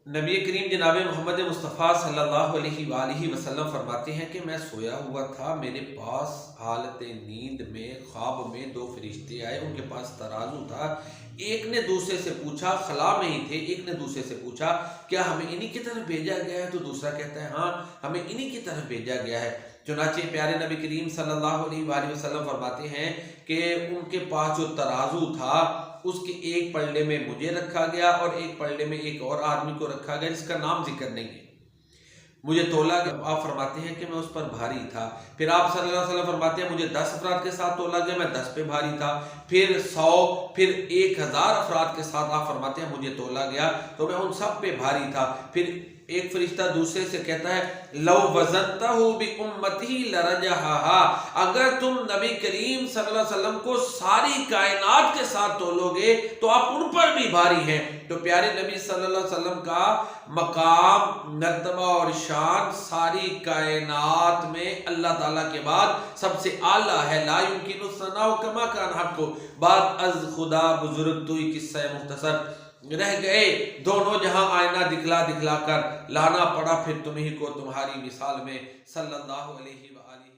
नबी करीम जनाब मोहम्मद मुस्तफ़ा सल्लल्लाहु अलैहि वसल्लम फरमाते हैं कि मैं सोया हुआ था, मेरे पास हालत नींद में ख्वाब में दो फरिश्ते आए, उनके पास तराजू था। एक ने दूसरे से पूछा, खला में ही थे, एक ने दूसरे से पूछा क्या हमें इन्हीं की तरफ भेजा गया है? तो दूसरा कहता है हाँ, हमें इन्हीं की तरफ भेजा गया है। चुनाचे प्यारे नबी करीम सल्लल्लाहु अलैहि वसल्लम फरमाते हैं कि उनके पास जो तराजू था उसके एक पलड़े में मुझे रखा गया और एक पलड़े में एक और आदमी को रखा गया जिसका नाम जिक्र नहीं है। मुझे तोला गया, आप फरमाते हैं कि मैं उस पर भारी था। फिर आप सल्लल्लाहु अलैहि वसल्लम फरमाते हैं मुझे 10 अफराद के साथ तोला गया, मैं 10 पे भारी था। फिर 100, फिर 1000 अफराद के साथ आप फरमाते हैं मुझे तोला गया तो मैं उन सब पे भारी था। फिर एक फरिश्ता दूसरे से कहता है लौ वज़नतहु बि उम्मती लरजहा, अगर तुम नबी करीम सल्लल्लाहु अलैहि वसल्लम को सारी कायनात के साथ तोलोगे तो आप उन पर भी भारी हैं। तो प्यारे नबी सल्लल्लाहु अलैहि वसल्लम का मकाम, मर्तबा और शान सारी कायनात में अल्लाह ताला के बाद सबसे आला है। ला युमकिनु सनाउ कमा कान हक़्क़ु, बात अज खुदा बुजुर्ग तू किस्सा मुख्तसर रह गए। दोनों जहां आईना दिखला दिखला कर लाना पड़ा फिर तुम्ही को तुम्हारी मिसाल में सल्लल्लाहु अलैहि व आलिहि।